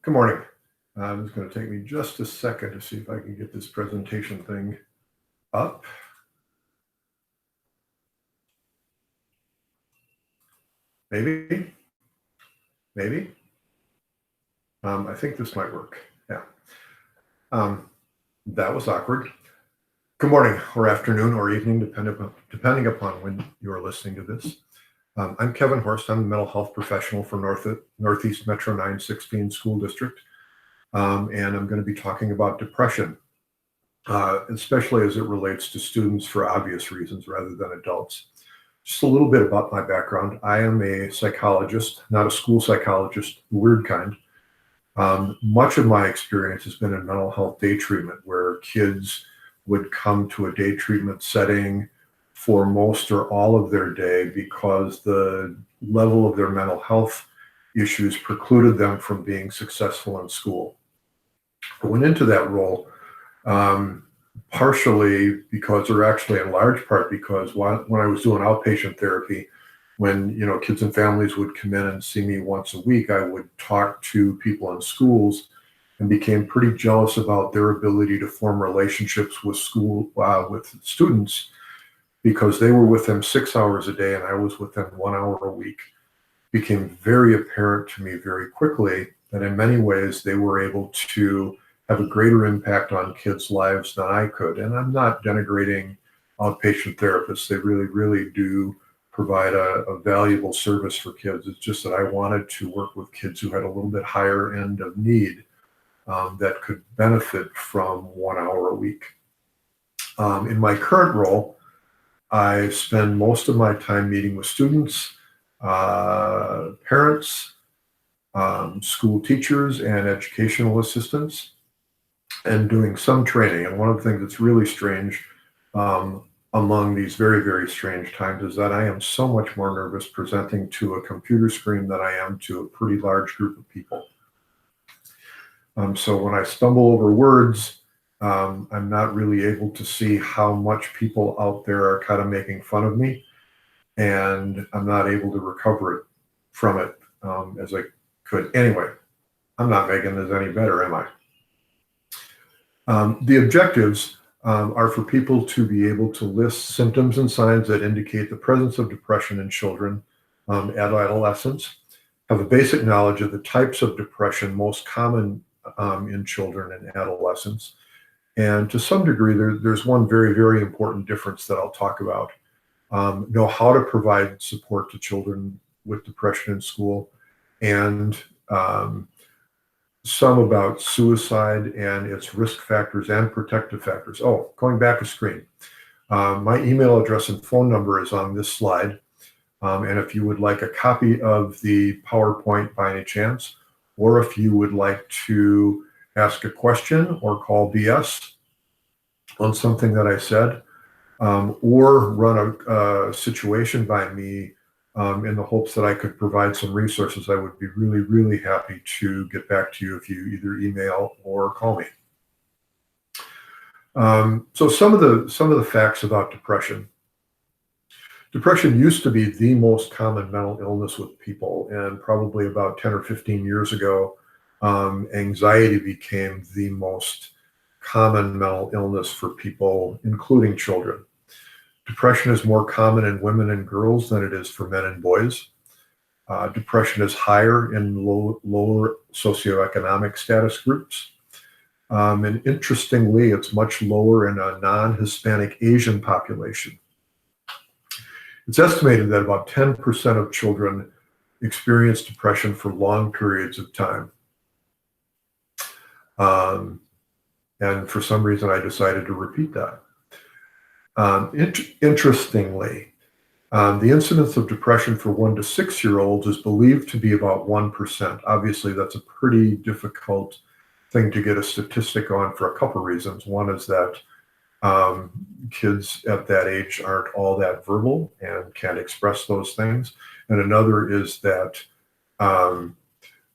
Good morning. It's going to take me just a second to see if I can get this presentation thing up. Maybe. I think this might work. Yeah. That was awkward. Good morning or afternoon or evening, depending upon when you are listening to this. I'm Kevin Horst. I'm a mental health professional for Northeast Metro 916 School District. And I'm going to be talking about depression, especially as it relates to students for obvious reasons rather than adults. Just a little bit about my background. I am a psychologist, not a school psychologist, the weird kind. Much of my experience has been in mental health day treatment, where kids would come to a day treatment setting for most or all of their day because the level of their mental health issues precluded them from being successful in school. I went into that role partially because, or actually in large part because, when I was doing outpatient therapy, when kids and families would come in and see me once a week, I would talk to people in schools and became pretty jealous about their ability to form relationships with students, because they were with them 6 hours a day and I was with them 1 hour a week. It became very apparent to me very quickly that in many ways they were able to have a greater impact on kids' lives than I could. And I'm not denigrating outpatient therapists. They really, really do provide a valuable service for kids. It's just that I wanted to work with kids who had a little bit higher end of need that could benefit from 1 hour a week. In my current role, I spend most of my time meeting with students, parents, school teachers, and educational assistants, and doing some training. And one of the things that's really strange among these very, very strange times is that I am so much more nervous presenting to a computer screen than I am to a pretty large group of people. So when I stumble over words, I'm not really able to see how much people out there are kind of making fun of me, and I'm not able to recover from it as I could. Anyway, I'm not making this any better, am I? The objectives are for people to be able to list symptoms and signs that indicate the presence of depression in children at adolescents, have a basic knowledge of the types of depression most common in children and adolescents. And to some degree, there's one very, very important difference that I'll talk about. Know how to provide support to children with depression in school, and some about suicide and its risk factors and protective factors. Oh, going back a screen. My email address and phone number is on this slide. And if you would like a copy of the PowerPoint by any chance, or if you would like to ask a question or call BS on something that I said, or run a situation by me in the hopes that I could provide some resources, I would be really, really happy to get back to you if you either email or call me. So some of the facts about depression. Depression used to be the most common mental illness with people, and probably about 10 or 15 years ago, anxiety became the most common mental illness for people, including children. Depression is more common in women and girls than it is for men and boys. Depression is higher in lower socioeconomic status groups. And interestingly, it's much lower in a non-Hispanic Asian population. It's estimated that about 10% of children experience depression for long periods of time. And for some reason, I decided to repeat that. Interestingly, the incidence of depression for 1 to 6-year-olds is believed to be about 1%. Obviously, that's a pretty difficult thing to get a statistic on for a couple reasons. One is that kids at that age aren't all that verbal and can't express those things. And another is that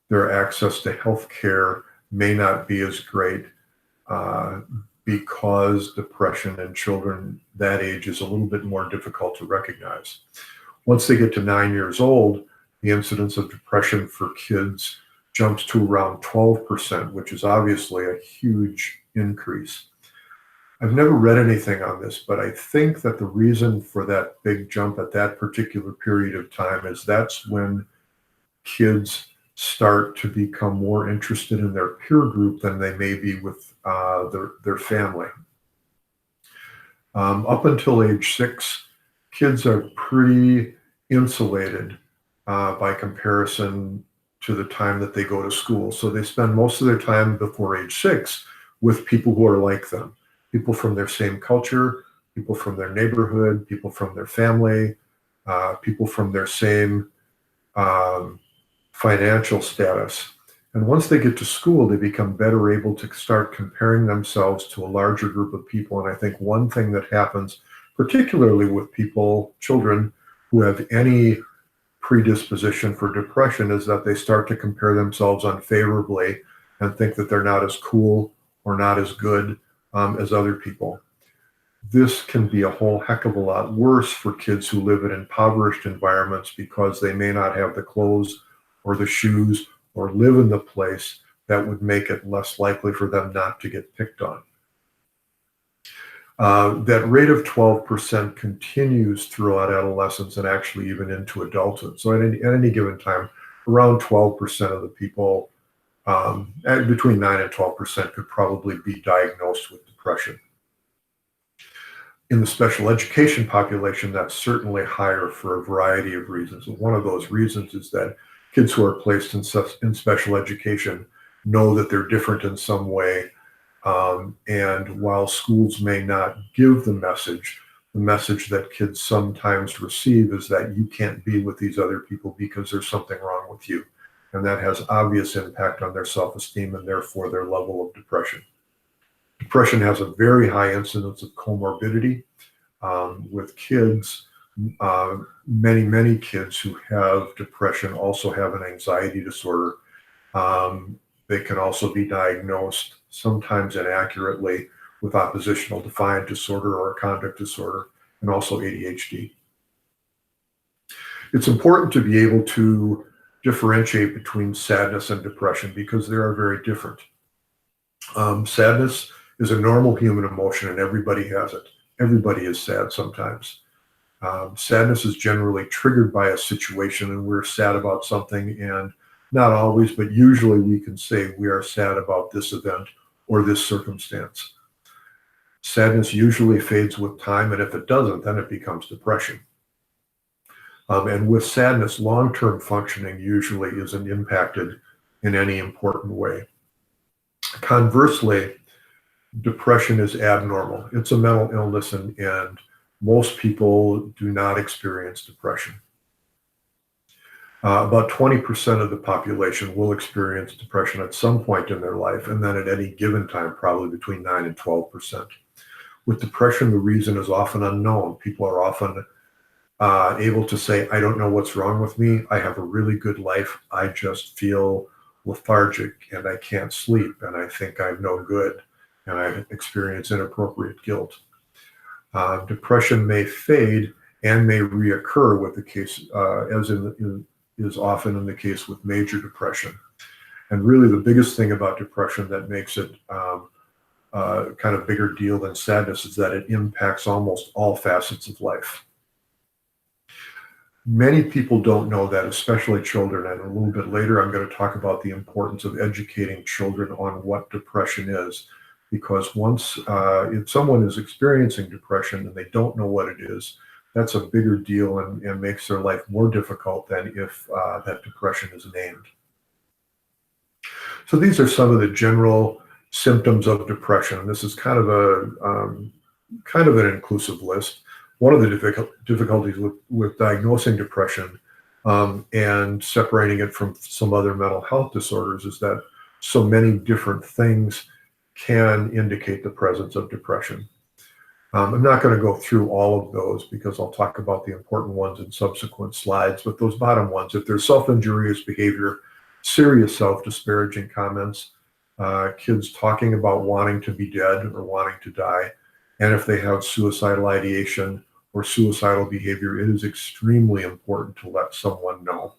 their access to health care may not be as great because depression in children that age is a little bit more difficult to recognize. Once they get to 9 years old, the incidence of depression for kids jumps to around 12%, which is obviously a huge increase. I've never read anything on this, but I think that the reason for that big jump at that particular period of time is that's when kids start to become more interested in their peer group than they may be with their family. Up until age 6, kids are pretty insulated by comparison to the time that they go to school. So they spend most of their time before age 6 with people who are like them, people from their same culture, people from their neighborhood, people from their family, people from their same financial status. And once they get to school, they become better able to start comparing themselves to a larger group of people. And I think one thing that happens, particularly with children who have any predisposition for depression, is that they start to compare themselves unfavorably and think that they're not as cool or not as good as other people. This can be a whole heck of a lot worse for kids who live in impoverished environments because they may not have the clothes or the shoes or live in the place that would make it less likely for them not to get picked on. That rate of 12% continues throughout adolescence and actually even into adulthood. So at any given time, around 12% of the people, between 9 and 12%, could probably be diagnosed with depression. In the special education population, that's certainly higher for a variety of reasons. And one of those reasons is that kids who are placed in special education know that they're different in some way. And while schools may not give the message that kids sometimes receive is that you can't be with these other people because there's something wrong with you. And that has obvious impact on their self-esteem and therefore their level of depression. Depression has a very high incidence of comorbidity with kids. Many kids who have depression also have an anxiety disorder. They can also be diagnosed, sometimes inaccurately, with oppositional defiant disorder or conduct disorder, and also ADHD. It's important to be able to differentiate between sadness and depression because they are very different. Sadness is a normal human emotion and everybody has it. Everybody is sad sometimes. Sadness is generally triggered by a situation and we're sad about something, and not always, but usually we can say we are sad about this event or this circumstance. Sadness usually fades with time, and if it doesn't, then it becomes depression. And with sadness, long-term functioning usually isn't impacted in any important way. Conversely, depression is abnormal. It's a mental illness, and most people do not experience depression. About 20% of the population will experience depression at some point in their life, and then at any given time, probably between 9 and 12%. With depression, the reason is often unknown. People are often able to say, I don't know what's wrong with me. I have a really good life. I just feel lethargic and I can't sleep and I think I'm no good and I experience inappropriate guilt. Depression may fade and may reoccur with the case, as is often in the case with major depression. And really the biggest thing about depression that makes it kind of bigger deal than sadness is that it impacts almost all facets of life. Many people don't know that, especially children, and a little bit later I'm going to talk about the importance of educating children on what depression is, because once if someone is experiencing depression and they don't know what it is, that's a bigger deal and makes their life more difficult than if that depression is named. So these are some of the general symptoms of depression. This is kind of an inclusive list. One of the difficulties with diagnosing depression and separating it from some other mental health disorders is that so many different things can indicate the presence of depression. I'm not going to go through all of those because I'll talk about the important ones in subsequent slides, but those bottom ones, if there's self-injurious behavior, serious self-disparaging comments, kids talking about wanting to be dead or wanting to die, and if they have suicidal ideation or suicidal behavior, it is extremely important to let someone know.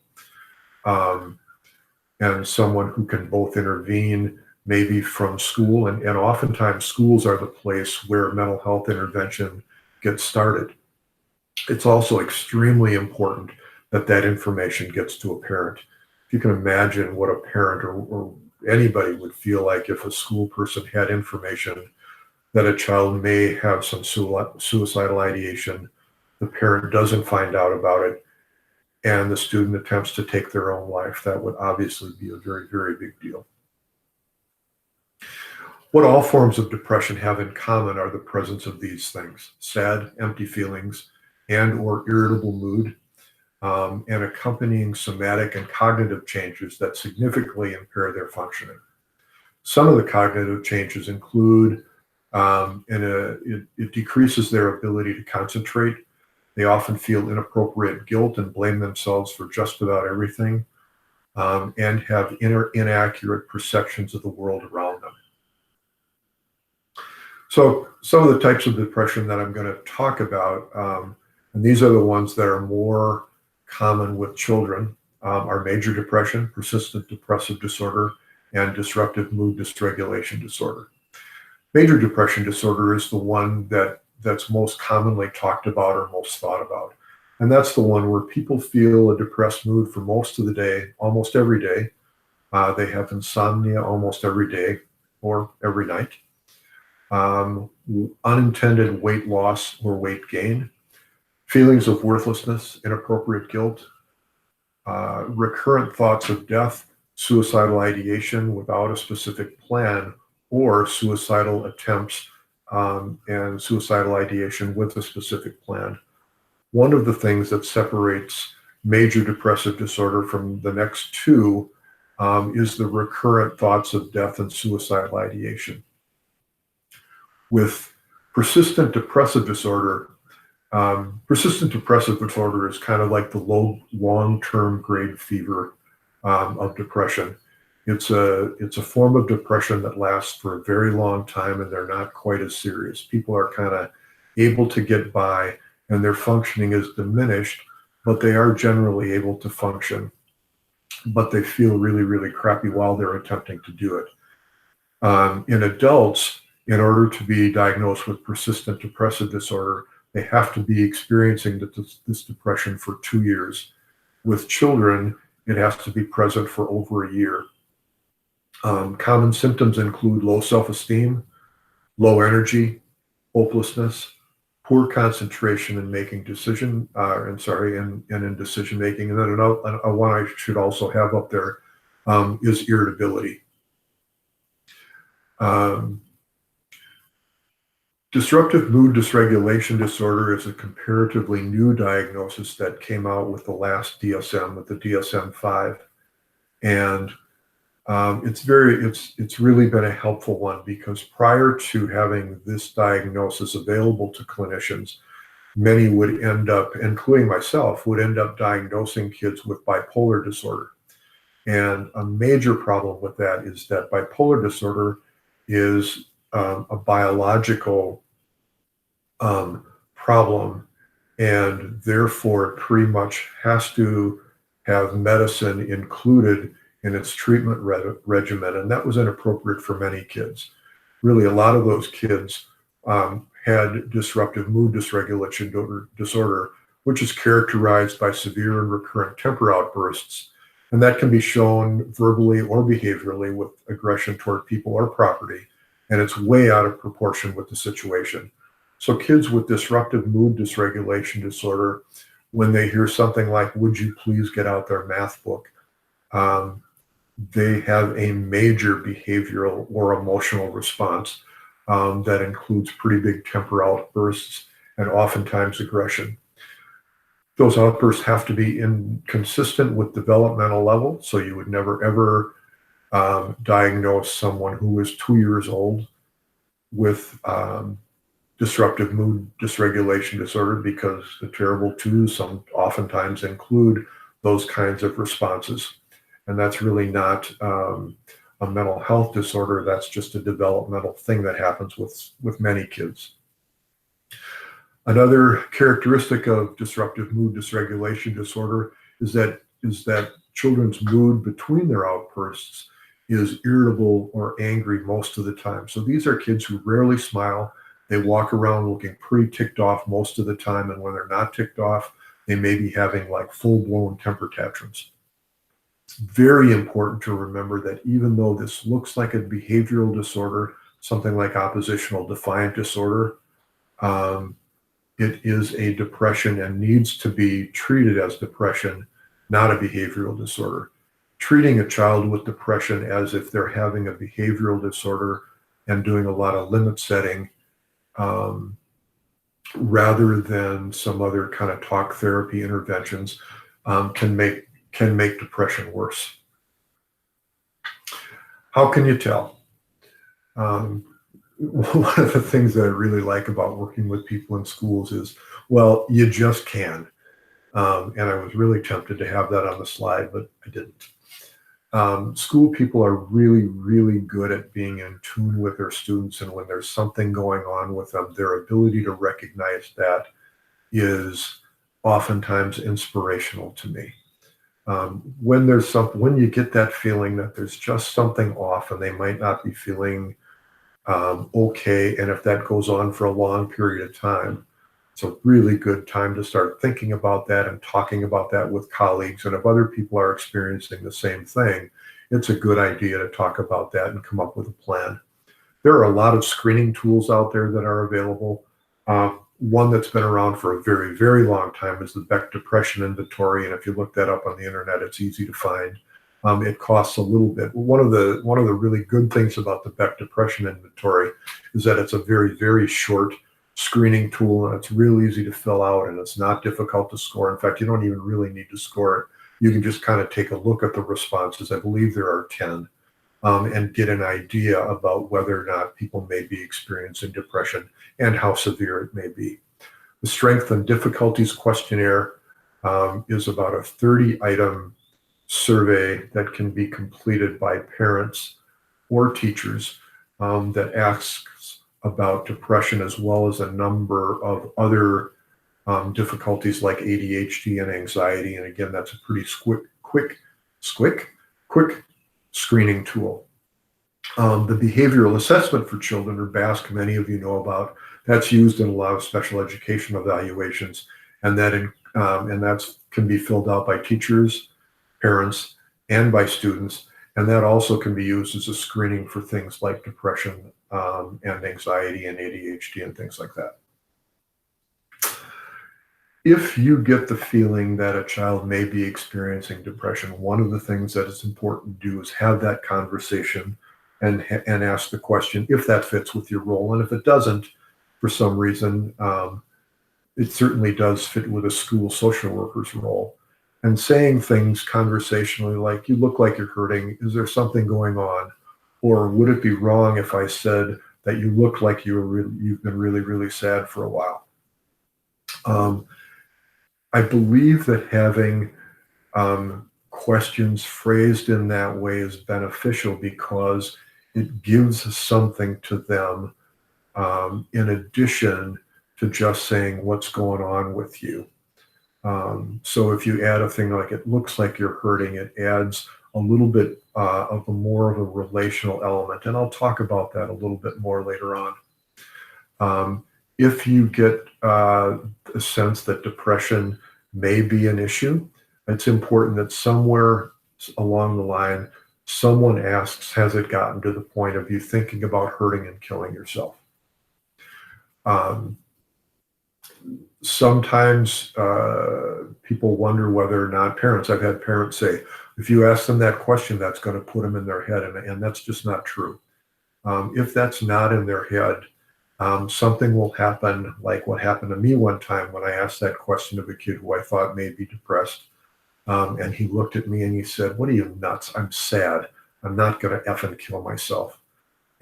and someone who can both intervene maybe from school, and oftentimes schools are the place where mental health intervention gets started. It's also extremely important that that information gets to a parent. If you can imagine what a parent or anybody would feel like if a school person had information that a child may have some suicidal ideation, the parent doesn't find out about it, and the student attempts to take their own life, that would obviously be a very, very big deal. What all forms of depression have in common are the presence of these things: sad, empty feelings, and or irritable mood, and accompanying somatic and cognitive changes that significantly impair their functioning. Some of the cognitive changes include it decreases their ability to concentrate. They often feel inappropriate guilt and blame themselves for just about everything, and have inaccurate perceptions of the world around them. So some of the types of depression that I'm going to talk about, and these are the ones that are more common with children, are major depression, persistent depressive disorder, and disruptive mood dysregulation disorder. Major depression disorder is the one that's most commonly talked about or most thought about. And that's the one where people feel a depressed mood for most of the day, almost every day. They have insomnia almost every day or every night. Unintended weight loss or weight gain, feelings of worthlessness, inappropriate guilt, recurrent thoughts of death, suicidal ideation without a specific plan, or suicidal attempts and suicidal ideation with a specific plan. One of the things that separates major depressive disorder from the next two is the recurrent thoughts of death and suicidal ideation. With persistent depressive disorder is kind of like the long-term grade fever of depression. It's a form of depression that lasts for a very long time, and they're not quite as serious. People are kind of able to get by, and their functioning is diminished, but they are generally able to function. But they feel really, really crappy while they're attempting to do it. In adults, in order to be diagnosed with persistent depressive disorder, they have to be experiencing this depression for 2 years. With children, it has to be present for over a year. Common symptoms include low self-esteem, low energy, hopelessness, poor concentration in making decision, and in decision making. And then another one I should also have up there is irritability. Disruptive mood dysregulation disorder is a comparatively new diagnosis that came out with the last DSM, with the DSM-5, and it's really been a helpful one, because prior to having this diagnosis available to clinicians, many would end up, including myself, would end up diagnosing kids with bipolar disorder. And a major problem with that is that bipolar disorder is a biological problem, and therefore it pretty much has to have medicine included in its treatment regimen, and that was inappropriate for many kids. Really, a lot of those kids had disruptive mood dysregulation disorder, which is characterized by severe and recurrent temper outbursts, and that can be shown verbally or behaviorally with aggression toward people or property, and it's way out of proportion with the situation. So kids with disruptive mood dysregulation disorder, when they hear something like, "Would you please get out their math book?" They have a major behavioral or emotional response that includes pretty big temper outbursts and oftentimes aggression. Those outbursts have to be inconsistent with developmental level, so you would never ever diagnose someone who is 2 years old with disruptive mood dysregulation disorder, because the terrible twos oftentimes include those kinds of responses. And that's really not a mental health disorder. That's just a developmental thing that happens with many kids. Another characteristic of disruptive mood dysregulation disorder is that children's mood between their outbursts is irritable or angry most of the time. So these are kids who rarely smile. They walk around looking pretty ticked off most of the time. And when they're not ticked off, they may be having like full-blown temper tantrums. It's very important to remember that even though this looks like a behavioral disorder, something like oppositional defiant disorder, um, it is a depression and needs to be treated as depression, not a behavioral disorder. Treating a child with depression as if they're having a behavioral disorder and doing a lot of limit setting um, rather than some other kind of talk therapy interventions can make depression worse. How can you tell? One of the things that I really like about working with people in schools is, well, you just can. And I was really tempted to have that on the slide, but I didn't. School people are really, really good at being in tune with their students, and when there's something going on with them, their ability to recognize that is oftentimes inspirational to me. When you get that feeling that there's just something off and they might not be feeling okay, and if that goes on for a long period of time, it's a really good time to start thinking about that and talking about that with colleagues. And if other people are experiencing the same thing, it's a good idea to talk about that and come up with a plan. There are a lot of screening tools out there that are available. One that's been around for a very, very long time is the Beck Depression Inventory. And if you look that up on the internet, it's easy to find. It costs a little bit. One of the really good things about the Beck Depression Inventory is that it's a very, very short screening tool, and it's real easy to fill out, and it's not difficult to score. In fact, you don't even really need to score it. You can just kind of take a look at the responses. I believe there are 10, and get an idea about whether or not people may be experiencing depression and how severe it may be. The Strength and Difficulties Questionnaire is about a 30-item survey that can be completed by parents or teachers that asks about depression, as well as a number of other difficulties like ADHD and anxiety. And again, that's a pretty quick screening tool. The behavioral assessment for children, or BASC, many of you know about. That's used in a lot of special education evaluations, and that can be filled out by teachers, parents, and by students. And that also can be used as a screening for things like depression and anxiety and ADHD and things like that. If you get the feeling that a child may be experiencing depression, one of the things that is important to do is have that conversation and ask the question if that fits with your role. And if it doesn't, for some reason, it certainly does fit with a school social worker's role. And saying things conversationally like, you look like you're hurting, is there something going on? Or would it be wrong if I said that you look like you've been really, really sad for a while? I believe that having questions phrased in that way is beneficial because it gives something to them in addition to just saying what's going on with you. So if you add a thing like, it looks like you're hurting, it adds a little bit of more of a relational element. And I'll talk about that a little bit more later on. If you get a sense that depression may be an issue, it's important that somewhere along the line, someone asks, has it gotten to the point of you thinking about hurting and killing yourself? Sometimes people wonder whether or not I've had parents say, if you ask them that question, that's going to put them in their head. And that's just not true. If that's not in their head, something will happen like what happened to me one time when I asked that question of a kid who I thought may be depressed. And he looked at me and he said, "What are you, nuts? I'm sad. I'm not going to effing kill myself."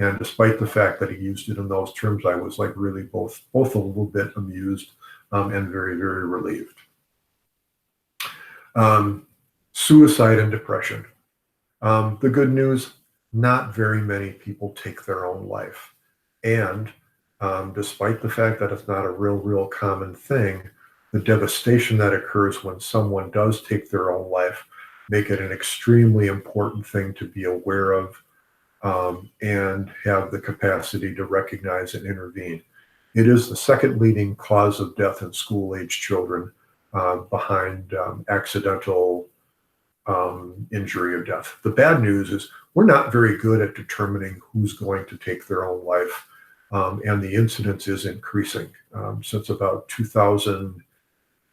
And despite the fact that he used it in those terms, I was like really both a little bit amused and very, very relieved. Suicide and depression. The good news, not very many people take their own life. And despite the fact that it's not a real common thing, the devastation that occurs when someone does take their own life make it an extremely important thing to be aware of, and have the capacity to recognize and intervene. It is the second leading cause of death in school-age children, behind accidental injury or death. The bad news is we're not very good at determining who's going to take their own life, and the incidence is increasing. Since about 2000,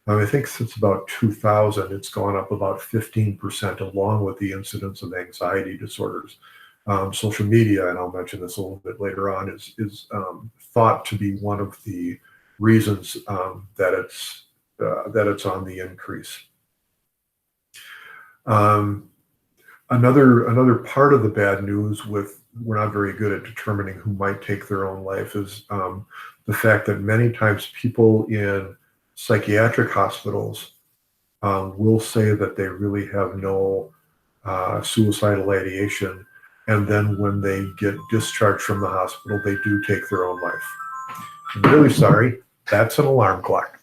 I think since about 2000, it's gone up about 15%, along with the incidence of anxiety disorders. Social media, and I'll mention this a little bit later on, is thought to be one of the reasons that it's on the increase. Another part of the bad news with we're not very good at determining who might take their own life is the fact that many times people in psychiatric hospitals will say that they really have no suicidal ideation, and then when they get discharged from the hospital, they do take their own life. I'm really sorry, that's an alarm clock.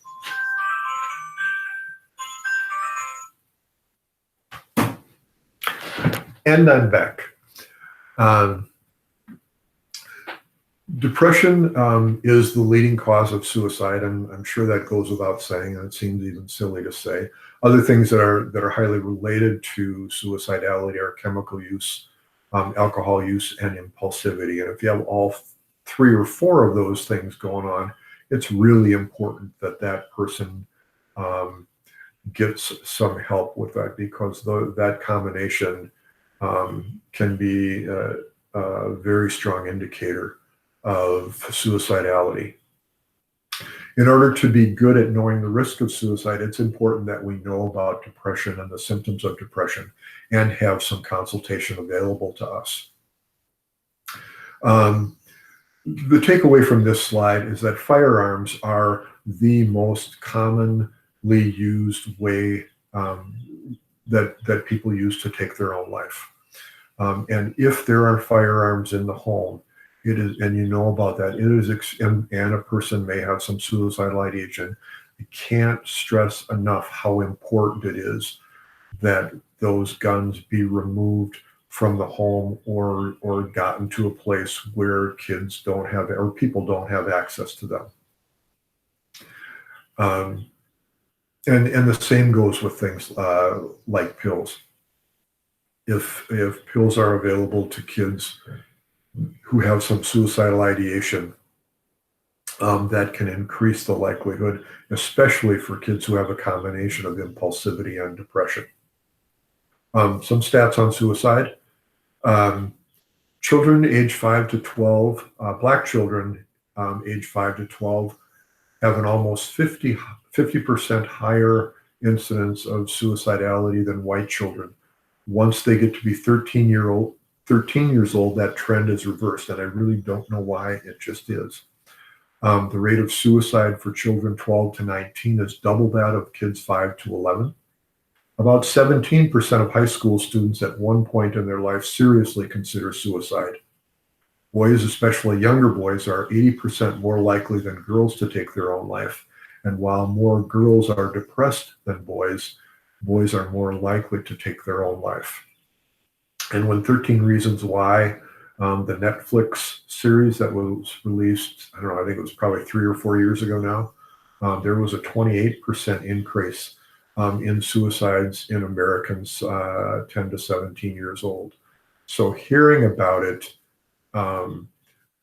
And I'm back. Depression is the leading cause of suicide, and I'm sure that goes without saying, and it seems even silly to say. Other things that are highly related to suicidality are chemical use, alcohol use, and impulsivity. And if you have all 3 or 4 of those things going on, it's really important that that person gets some help with that, because that combination can be a very strong indicator of suicidality. In order to be good at knowing the risk of suicide, it's important that we know about depression and the symptoms of depression and have some consultation available to us. The takeaway from this slide is that firearms are the most commonly used way that people use to take their own life. And if there are firearms in the home, it is, and you know about that, it is, and a person may have some suicidal ideation. I can't stress enough how important it is that those guns be removed from the home or gotten to a place where kids don't have, or people don't have access to them. And the same goes with things like pills. If pills are available to kids who have some suicidal ideation, that can increase the likelihood, especially for kids who have a combination of impulsivity and depression. Some stats on suicide. Children age 5 to 12, Black children age 5 to 12 have an almost 50% higher incidence of suicidality than white children. Once they get to be 13 years old, that trend is reversed, and I really don't know why, it just is. The rate of suicide for children 12 to 19 is double that of kids 5 to 11. About 17% of high school students at one point in their life seriously consider suicide. Boys, especially younger boys, are 80% more likely than girls to take their own life. And while more girls are depressed than boys, boys are more likely to take their own life. And when 13 Reasons Why, the Netflix series that was released, I don't know, I think it was probably 3 or 4 years ago now, there was a 28% increase in suicides in Americans 10 to 17 years old. So hearing about it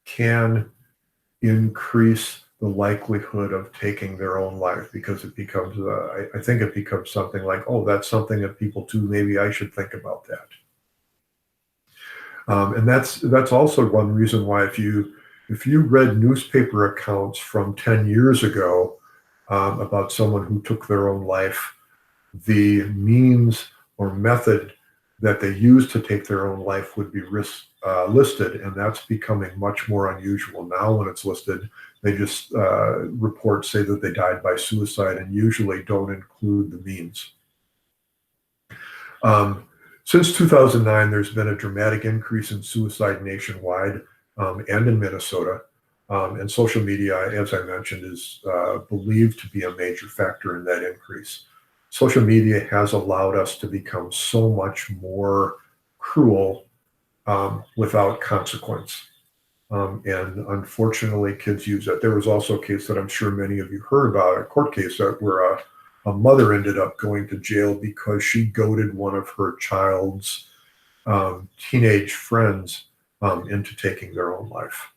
can increase the likelihood of taking their own life, because it becomes, I think it becomes something like, oh, that's something that people do, maybe I should think about that. And that's also one reason why if you read newspaper accounts from 10 years ago about someone who took their own life, the means or method that they used to take their own life would be listed, and that's becoming much more unusual. Now when it's listed, they just say that they died by suicide and usually don't include the means. Since 2009, there's been a dramatic increase in suicide nationwide and in Minnesota. And social media, as I mentioned, is believed to be a major factor in that increase. social media has allowed us to become so much more cruel without consequence. And unfortunately, kids use it. There was also a case that I'm sure many of you heard about, a court case where a mother ended up going to jail because she goaded one of her child's teenage friends into taking their own life.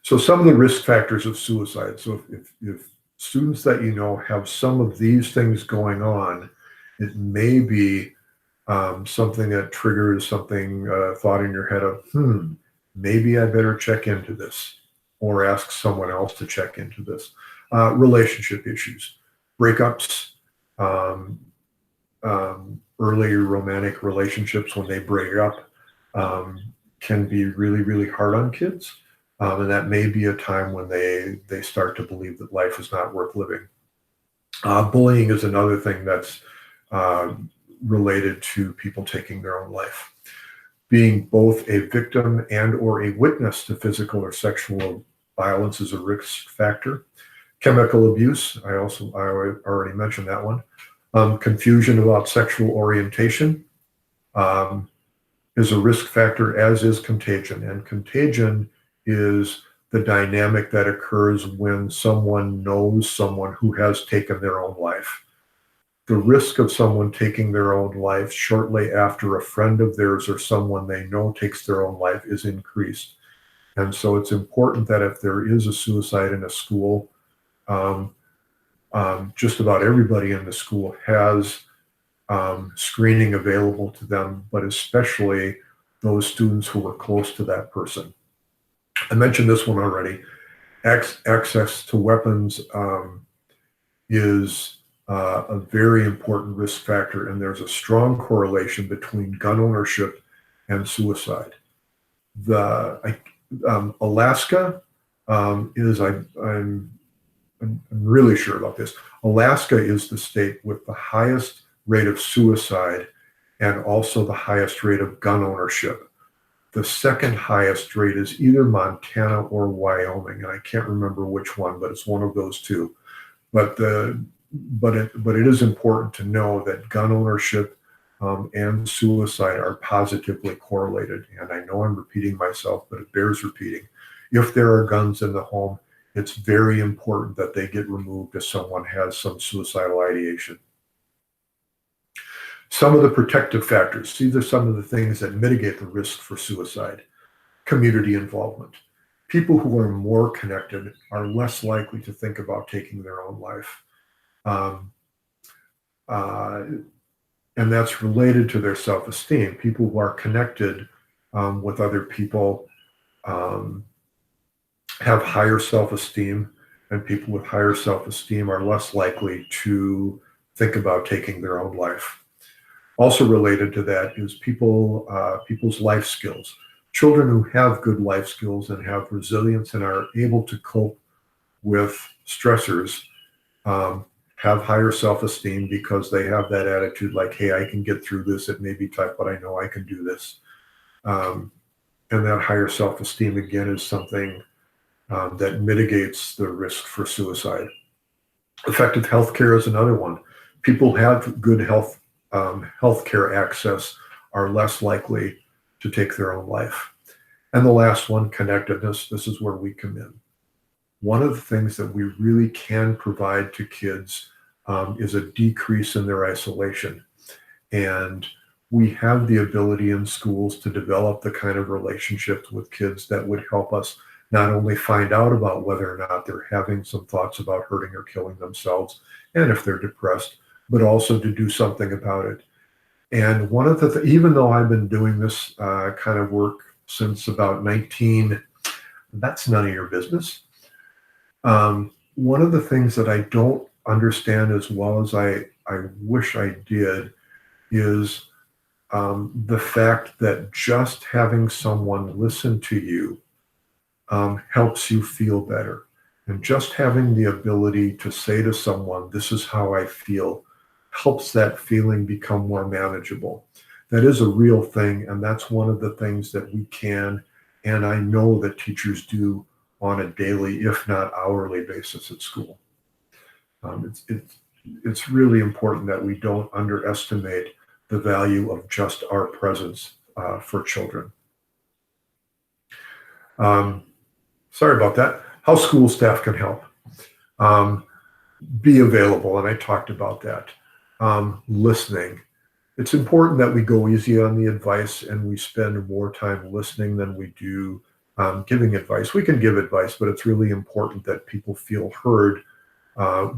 So some of the risk factors of suicide. So if students that you know have some of these things going on, it may be something that triggers something, thought in your head of, maybe I better check into this, or ask someone else to check into this. Relationship issues, breakups, um, early romantic relationships when they break up can be really, really hard on kids. And that may be a time when they start to believe that life is not worth living. Bullying is another thing that's related to people taking their own life. Being both a victim and or a witness to physical or sexual violence is a risk factor. Chemical abuse, I already mentioned that one. Confusion about sexual orientation is a risk factor, as is contagion. And contagion is the dynamic that occurs when someone knows someone who has taken their own life. The risk of someone taking their own life shortly after a friend of theirs or someone they know takes their own life is increased. And so it's important that if there is a suicide in a school, just about everybody in the school has screening available to them, but especially those students who were close to that person. I mentioned this one already. Access to weapons is a very important risk factor, and there's a strong correlation between gun ownership and suicide. Alaska is, I'm really sure about this. Alaska is the state with the highest rate of suicide and also the highest rate of gun ownership. The second highest rate is either Montana or Wyoming, and I can't remember which one, but it's one of those two. But it is important to know that gun ownership and suicide are positively correlated. And I know I'm repeating myself, but it bears repeating. If there are guns in the home, it's very important that they get removed if someone has some suicidal ideation. Some of the protective factors, these are some of the things that mitigate the risk for suicide. Community involvement. People who are more connected are less likely to think about taking their own life. And that's related to their self-esteem. People who are connected with other people have higher self-esteem, and people with higher self-esteem are less likely to think about taking their own life. Also related to that is people's life skills. Children who have good life skills and have resilience and are able to cope with stressors have higher self-esteem because they have that attitude like, hey, I can get through this. It may be tough, but I know I can do this. And that higher self-esteem, again, is something that mitigates the risk for suicide. Effective healthcare is another one. People who have good healthcare access are less likely to take their own life. And the last one, connectedness. This is where we come in. One of the things that we really can provide to kids is a decrease in their isolation. And we have the ability in schools to develop the kind of relationships with kids that would help us not only find out about whether or not they're having some thoughts about hurting or killing themselves, and if they're depressed, but also to do something about it. And one of the even though I've been doing this kind of work since about 19, that's none of your business. One of the things that I don't understand as well as I wish I did is the fact that just having someone listen to you helps you feel better. And just having the ability to say to someone, this is how I feel, helps that feeling become more manageable. That is a real thing, and that's one of the things that we can, and I know that teachers do on a daily, if not hourly basis at school. it's really important that we don't underestimate the value of just our presence for children. Sorry about that. How school staff can help. Be available, and I talked about that. Listening. It's important that we go easy on the advice and we spend more time listening than we do giving advice. We can give advice, but it's really important that people feel heard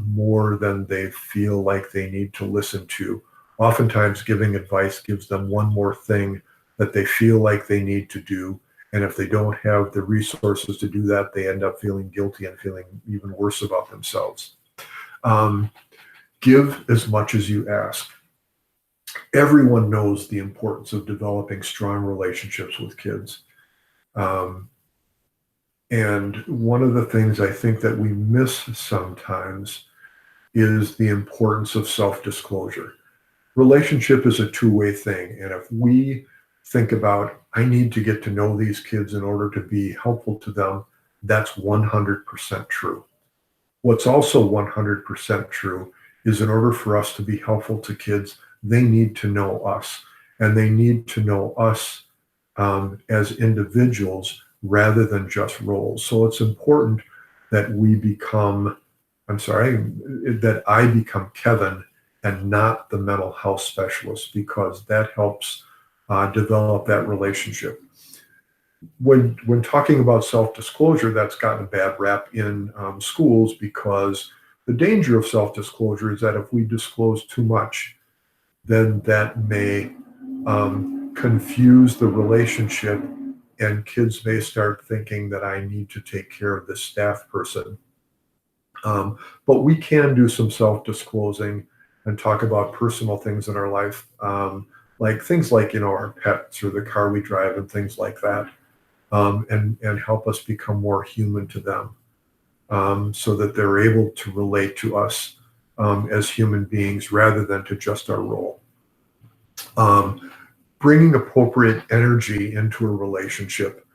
more than they feel like they need to listen to. Oftentimes, giving advice gives them one more thing that they feel like they need to do. And if they don't have the resources to do that, they end up feeling guilty and feeling even worse about themselves. Give as much as you ask. Everyone knows the importance of developing strong relationships with kids. And one of the things I think that we miss sometimes is the importance of self-disclosure. Relationship is a two-way thing. And if we think about, I need to get to know these kids in order to be helpful to them, that's 100% true. What's also 100% true is in order for us to be helpful to kids, they need to know us. And they need to know us as individuals rather than just roles. So it's important that that I become Kevin and not the mental health specialist, because that helps develop that relationship. When talking about self-disclosure, that's gotten a bad rap in schools, because the danger of self-disclosure is that if we disclose too much, then that may confuse the relationship, and kids may start thinking that I need to take care of this staff person. But we can do some self-disclosing and talk about personal things in our life, like things like, our pets or the car we drive and things like that, and help us become more human to them, so that they're able to relate to us as human beings rather than to just our role. Bringing appropriate energy into a relationship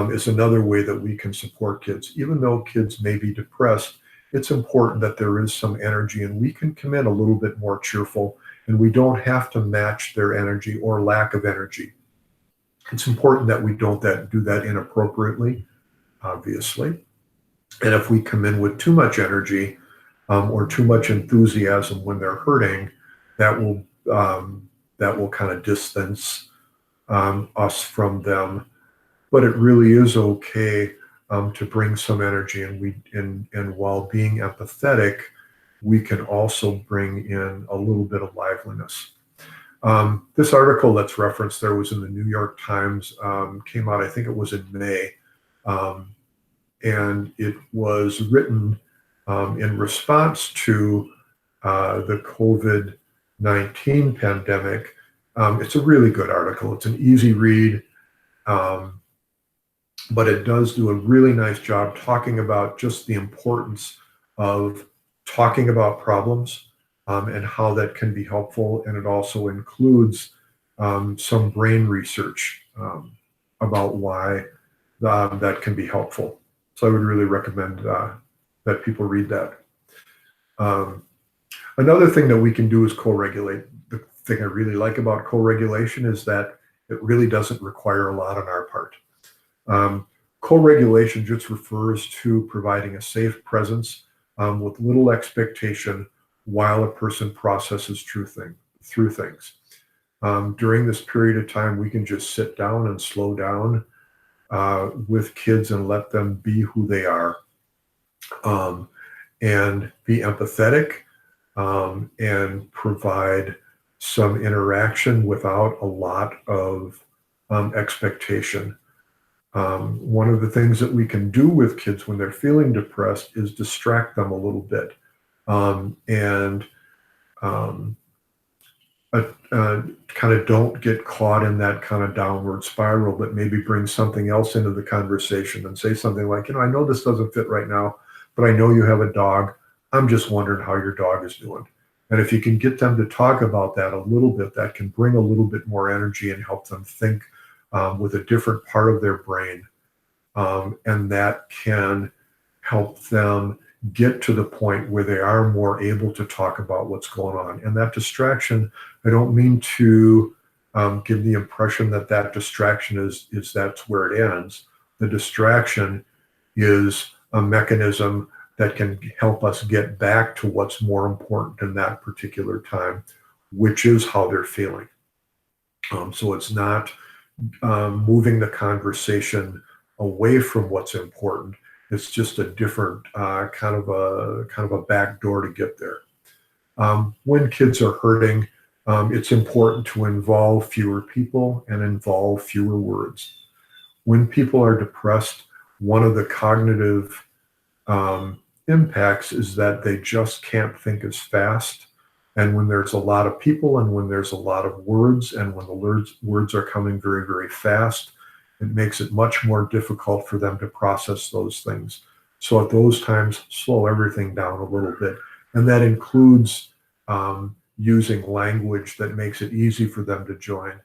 is another way that we can support kids. Even though kids may be depressed, it's important that there is some energy, and we can come in a little bit more cheerful, and we don't have to match their energy or lack of energy. It's important that we don't do that inappropriately, obviously. And if we come in with too much energy or too much enthusiasm when they're hurting, that will kind of distance us from them. But it really is okay to bring some energy, and while being empathetic, we can also bring in a little bit of liveliness. This article that's referenced there was in the New York Times, came out, I think it was in May, and it was written in response to the COVID-19 pandemic. It's a really good article. It's an easy read, but it does do a really nice job talking about just the importance of talking about problems and how that can be helpful. And it also includes some brain research about why that can be helpful. So I would really recommend that people read that. Another thing that we can do is co-regulate. The thing I really like about co-regulation is that it really doesn't require a lot on our part. Co-regulation just refers to providing a safe presence with little expectation while a person processes through things. During this period of time, we can just sit down and slow down with kids and let them be who they are, and be empathetic, and provide some interaction without a lot of expectation. One of the things that we can do with kids when they're feeling depressed is distract them a little bit, and kind of don't get caught in that kind of downward spiral, but maybe bring something else into the conversation and say something like, I know this doesn't fit right now, but I know you have a dog. I'm just wondering how your dog is doing. And if you can get them to talk about that a little bit, that can bring a little bit more energy and help them think with a different part of their brain. And that can help them get to the point where they are more able to talk about what's going on. And that distraction, I don't mean to give the impression that that distraction is that's where it ends. The distraction is a mechanism that can help us get back to what's more important in that particular time, which is how they're feeling. So it's not moving the conversation away from what's important. It's just a different kind of a back door to get there. When kids are hurting, it's important to involve fewer people and involve fewer words. When people are depressed, one of the cognitive impacts is that they just can't think as fast. And when there's a lot of people and when there's a lot of words and when the words are coming very, very fast, it makes it much more difficult for them to process those things. So at those times, slow everything down a little bit. And that includes using language that makes it easy for them to join.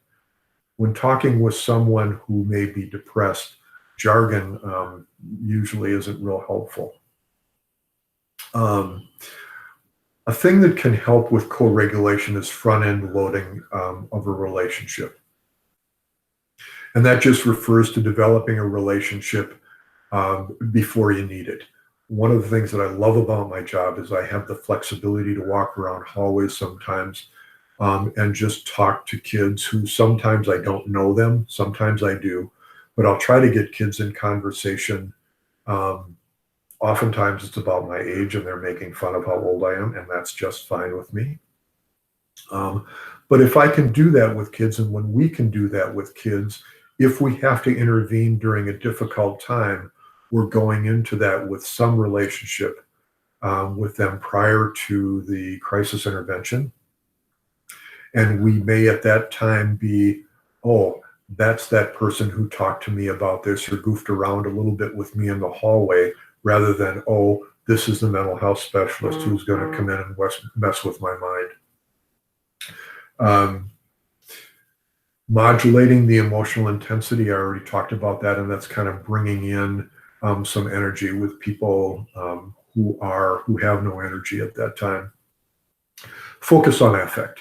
When talking with someone who may be depressed, jargon usually isn't real helpful. A thing that can help with co-regulation is front-end loading of a relationship. And that just refers to developing a relationship before you need it. One of the things that I love about my job is I have the flexibility to walk around hallways sometimes and just talk to kids who sometimes I don't know them, sometimes I do, but I'll try to get kids in conversation. Oftentimes it's about my age and they're making fun of how old I am, and that's just fine with me. But if I can do that with kids, and when we can do that with kids, if we have to intervene during a difficult time, we're going into that with some relationship with them prior to the crisis intervention. And we may at that time be, oh, that's that person who talked to me about this or goofed around a little bit with me in the hallway, rather than, oh, this is the mental health specialist who's going to come in and mess with my mind. Modulating the emotional intensity, I already talked about that, and that's kind of bringing in some energy with people who have no energy at that time. Focus on affect.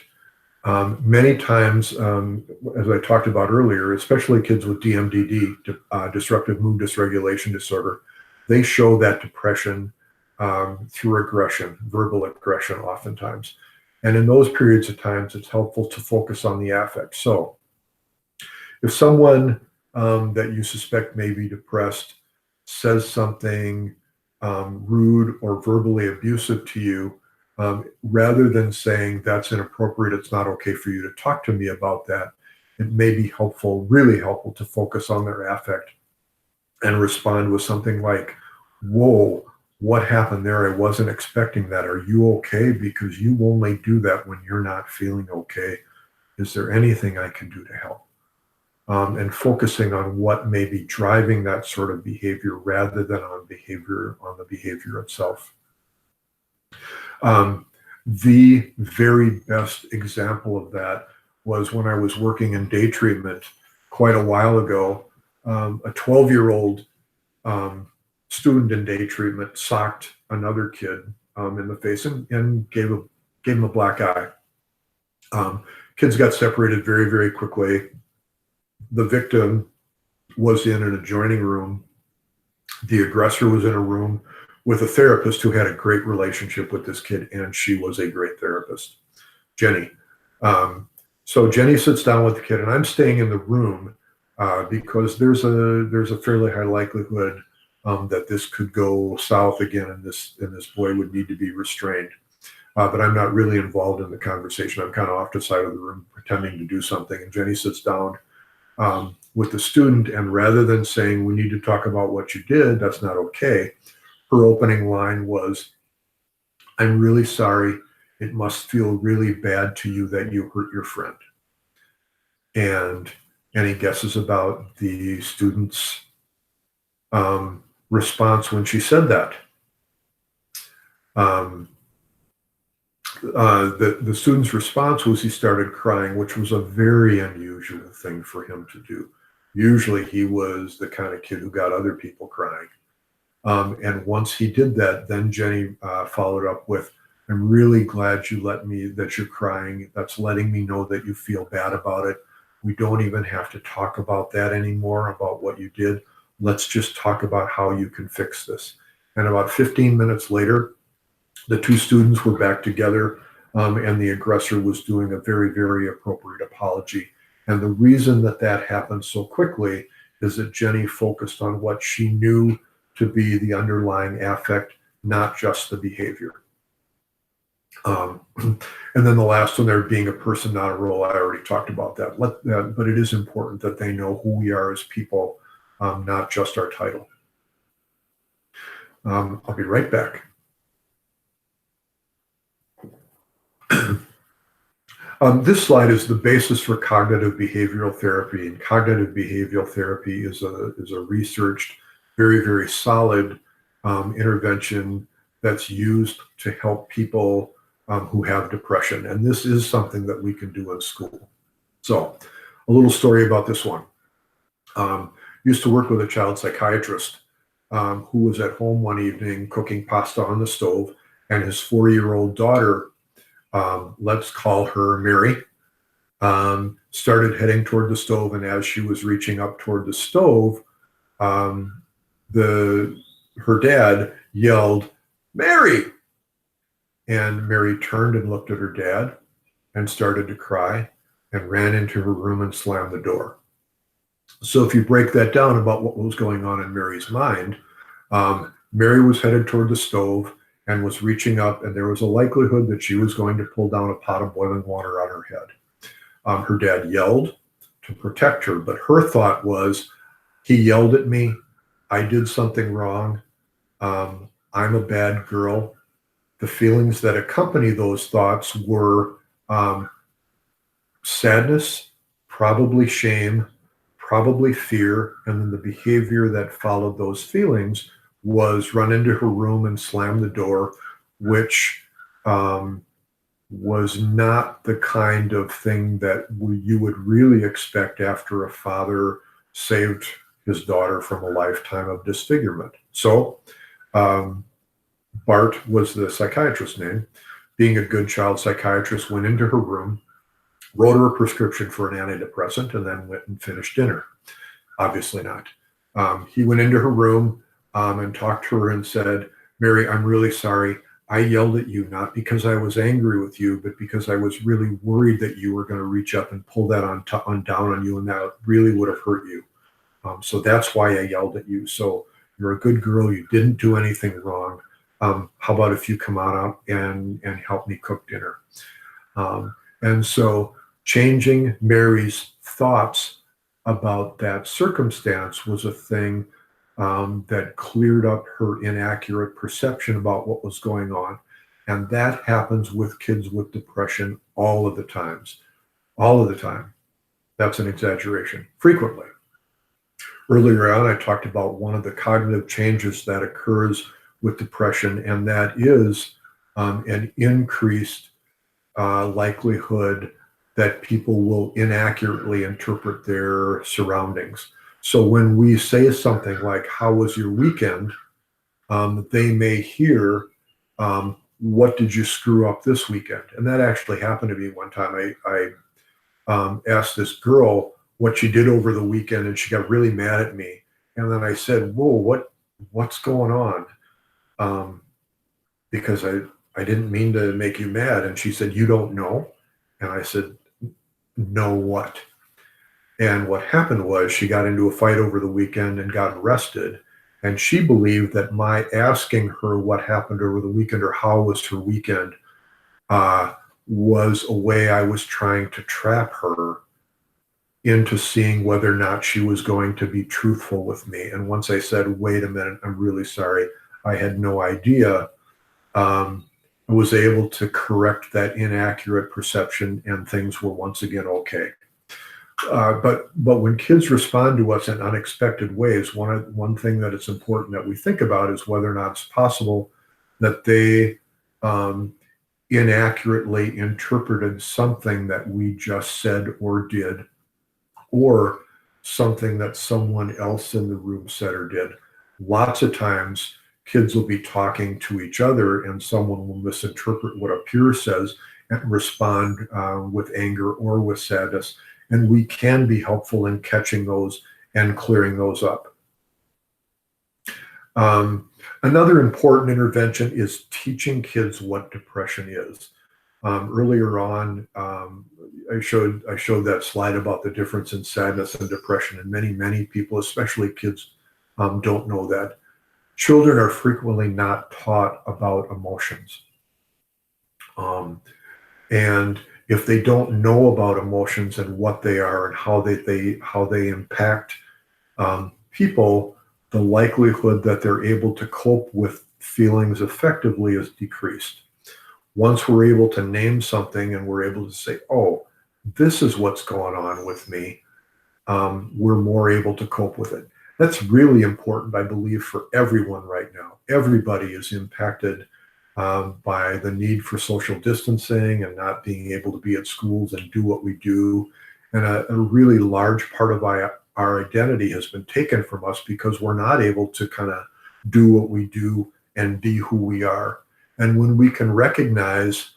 Many times, as I talked about earlier, especially kids with DMDD, disruptive mood dysregulation disorder, they show that depression through aggression, verbal aggression oftentimes. And in those periods of times, it's helpful to focus on the affect. So if someone that you suspect may be depressed says something rude or verbally abusive to you, rather than saying that's inappropriate, it's not okay for you to talk to me about that, it may be helpful, really helpful, to focus on their affect and respond with something like, whoa, what happened there? I wasn't expecting that. Are you okay? Because you only do that when you're not feeling okay. Is there anything I can do to help? And focusing on what may be driving that sort of behavior rather than on the behavior itself. The very best example of that was when I was working in day treatment quite a while ago. A 12-year-old student in day treatment socked another kid in the face and gave him a black eye. Kids got separated very, very quickly. The victim was in an adjoining room. The aggressor was in a room with a therapist who had a great relationship with this kid, and she was a great therapist, Jenny. So Jenny sits down with the kid, and I'm staying in the room because there's a fairly high likelihood that this could go south again, and this boy would need to be restrained. But I'm not really involved in the conversation. I'm kind of off to the side of the room pretending to do something. And Jenny sits down with the student, and rather than saying, we need to talk about what you did, that's not okay, her opening line was, I'm really sorry. It must feel really bad to you that you hurt your friend. And any guesses about the student's response when she said that? The student's response was he started crying, which was a very unusual thing for him to do. Usually he was the kind of kid who got other people crying. And once he did that, then Jenny followed up with, I'm really glad you let me, that you're crying. That's letting me know that you feel bad about it. We don't even have to talk about that anymore, about what you did. Let's just talk about how you can fix this. And about 15 minutes later, the two students were back together, and the aggressor was doing a very, very appropriate apology. And the reason that that happened so quickly is that Jenny focused on what she knew to be the underlying affect, not just the behavior. And then the last one there being a person, not a role. I already talked about that. But it is important that they know who we are as people, not just our title. I'll be right back. This slide is the basis for cognitive behavioral therapy, and cognitive behavioral therapy is a researched, very, very solid intervention that's used to help people who have depression. And this is something that we can do in school. So a little story about this one. Used to work with a child psychiatrist who was at home one evening cooking pasta on the stove, and his 4-year-old daughter, let's call her Mary, started heading toward the stove. And as she was reaching up toward the stove, her dad yelled, "Mary!" And Mary turned and looked at her dad and started to cry and ran into her room and slammed the door. So if you break that down about what was going on in Mary's mind, Mary was headed toward the stove and was reaching up, and there was a likelihood that she was going to pull down a pot of boiling water on her head. Her dad yelled to protect her, but her thought was, he yelled at me, I did something wrong, I'm a bad girl. The feelings that accompany those thoughts were sadness, probably shame, probably fear, and then the behavior that followed those feelings was run into her room and slam the door, which was not the kind of thing that you would really expect after a father saved his daughter from a lifetime of disfigurement. So Bart was the psychiatrist's name. Being a good child psychiatrist, went into her room, wrote her a prescription for an antidepressant, and then went and finished dinner. Obviously not. He went into her room and talked to her and said, Mary, I'm really sorry. I yelled at you, not because I was angry with you, but because I was really worried that you were going to reach up and pull that on down on you, and that really would have hurt you. So that's why I yelled at you. So you're a good girl. You didn't do anything wrong. How about if you come on out and help me cook dinner? And so changing Mary's thoughts about that circumstance was a thing that cleared up her inaccurate perception about what was going on. And that happens with kids with depression all of the times. All of the time. That's an exaggeration. Frequently. Earlier on, I talked about one of the cognitive changes that occurs with depression, and that is an increased likelihood that people will inaccurately interpret their surroundings. So when we say something like, how was your weekend? They may hear, what did you screw up this weekend? And that actually happened to me one time. I asked this girl what she did over the weekend, and she got really mad at me. And then I said, whoa, what's going on? Because I didn't mean to make you mad. And she said, you don't know? And I said, know what? And what happened was she got into a fight over the weekend and got arrested. And she believed that my asking her what happened over the weekend or how was her weekend was a way I was trying to trap her into seeing whether or not she was going to be truthful with me. And once I said, wait a minute, I'm really sorry, I had no idea, I was able to correct that inaccurate perception, and things were once again okay. But when kids respond to us in unexpected ways, one thing that it's important that we think about is whether or not it's possible that they inaccurately interpreted something that we just said or did, or something that someone else in the room said or did. Lots of times, kids will be talking to each other, and someone will misinterpret what a peer says and respond with anger or with sadness. And we can be helpful in catching those and clearing those up. Another important intervention is teaching kids what depression is. Earlier on, I showed that slide about the difference in sadness and depression, and many people, especially kids, don't know that. Children are frequently not taught about emotions, and if they don't know about emotions and what they are and how they impact people, the likelihood that they're able to cope with feelings effectively is decreased. Once we're able to name something and we're able to say, oh, this is what's going on with me, we're more able to cope with it. That's really important, I believe, for everyone right now. Everybody is impacted by the need for social distancing and not being able to be at schools and do what we do. And a really large part of our identity has been taken from us because we're not able to kind of do what we do and be who we are. And when we can recognize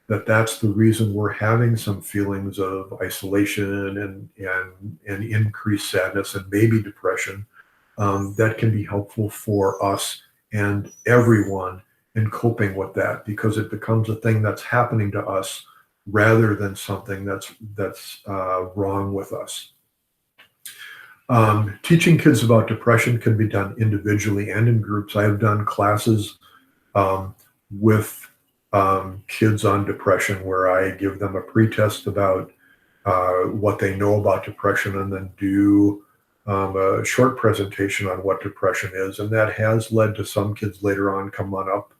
that that's the reason we're having some feelings of isolation and increased sadness and maybe depression, that can be helpful for us and everyone in coping with that, because it becomes a thing that's happening to us rather than something that's wrong with us. Teaching kids about depression can be done individually and in groups. I have done classes with kids on depression where I give them a pretest about what they know about depression and then do a short presentation on what depression is. And that has led to some kids later on come on up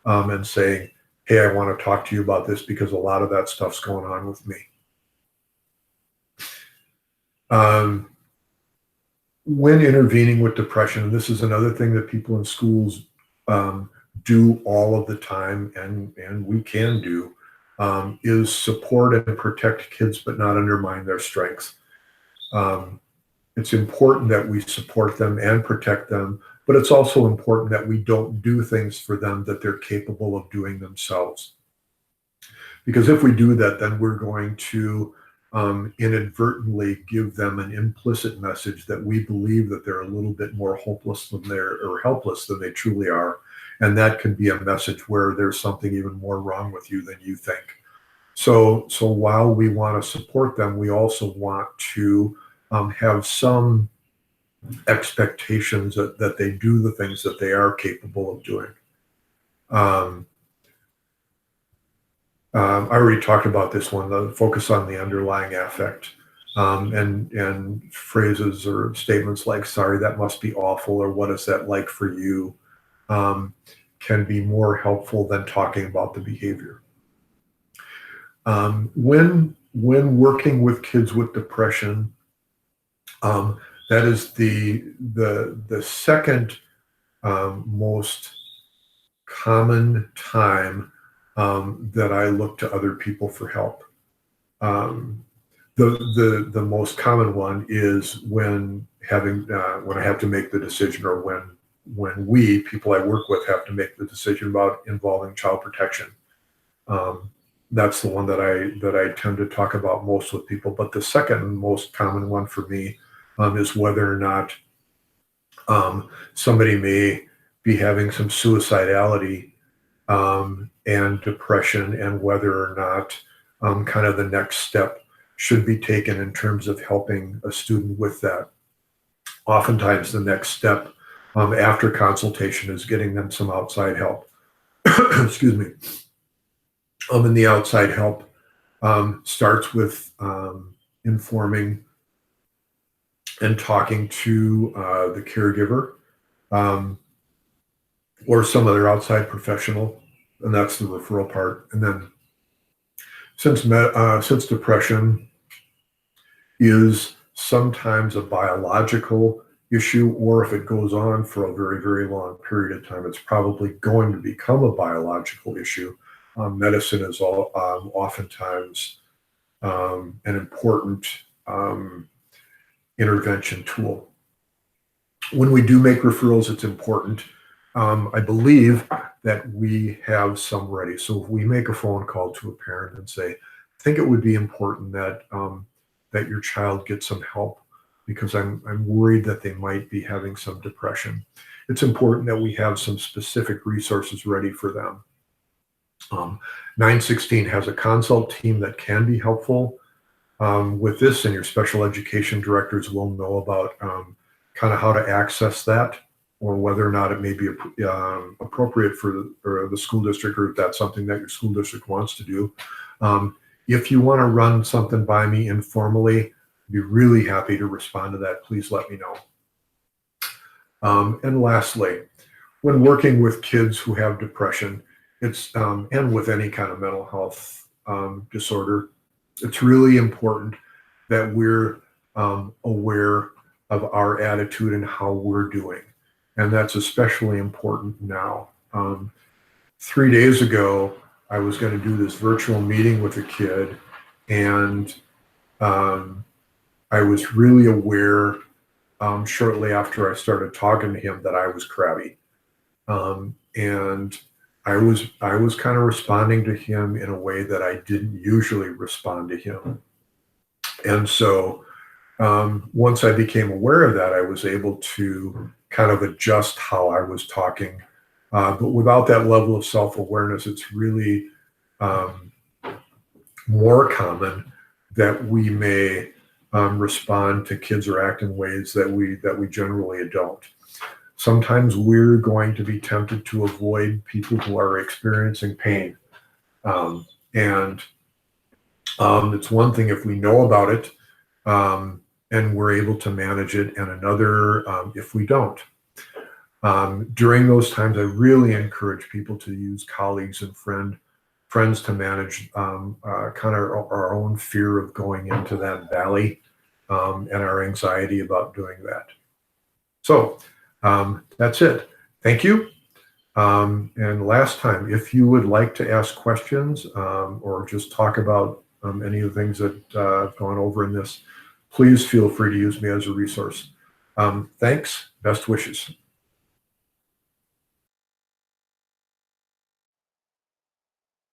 and saying, hey, I want to talk to you about this because a lot of that stuff's going on with me. When intervening with depression, and this is another thing that people in schools do all of the time, and we can do, is support and protect kids, but not undermine their strengths. It's important that we support them and protect them, but it's also important that we don't do things for them that they're capable of doing themselves. Because if we do that, then we're going to inadvertently give them an implicit message that we believe that they're a little bit more hopeless than or helpless than they truly are. And that can be a message where there's something even more wrong with you than you think. So while we want to support them, we also want to have some expectations that they do the things that they are capable of doing. I already talked about this one, the focus on the underlying affect, and phrases or statements like, sorry, that must be awful, or what is that like for you, can be more helpful than talking about the behavior. When working with kids with depression, that is the second most common time that I look to other people for help. The most common one is when I have to make the decision, or when people I work with have to make the decision about involving child protection. That's the one that I tend to talk about most with people. But the second most common one for me is whether or not somebody may be having some suicidality and depression, and whether or not kind of the next step should be taken in terms of helping a student with that. Oftentimes, the next step after consultation is getting them some outside help. Excuse me. And the outside help starts with informing and talking to the caregiver or some other outside professional, and that's the referral part. And then, since depression is sometimes a biological issue, or if it goes on for a very, very long period of time, it's probably going to become a biological issue. Medicine is oftentimes an important intervention tool. When we do make referrals, it's important, I believe, that we have some ready. So if we make a phone call to a parent and say, I think it would be important that that your child get some help because I'm worried that they might be having some depression. It's important that we have some specific resources ready for them. 916 has a consult team that can be helpful with this, and your special education directors will know about kind of how to access that, or whether or not it may be appropriate for the school district, or if that's something that your school district wants to do. If you want to run something by me informally, I'd be really happy to respond to that. Please let me know. And lastly, when working with kids who have depression, it's and with any kind of mental health disorder, it's really important that we're aware of our attitude and how we're doing. And that's especially important now. 3 days ago, I was going to do this virtual meeting with a kid, and I was really aware shortly after I started talking to him that I was crabby. And I was kind of responding to him in a way that I didn't usually respond to him. And so once I became aware of that, I was able to kind of adjust how I was talking. But without that level of self-awareness, it's really more common that we may respond to kids or act in ways that we generally don't. Sometimes we're going to be tempted to avoid people who are experiencing pain. And it's one thing if we know about it and we're able to manage it, and another if we don't. During those times, I really encourage people to use colleagues and friends to manage kind of our own fear of going into that valley and our anxiety about doing that. So that's it. Thank you. And last time, if you would like to ask questions or just talk about any of the things that I've gone over in this, please feel free to use me as a resource. Thanks. Best wishes.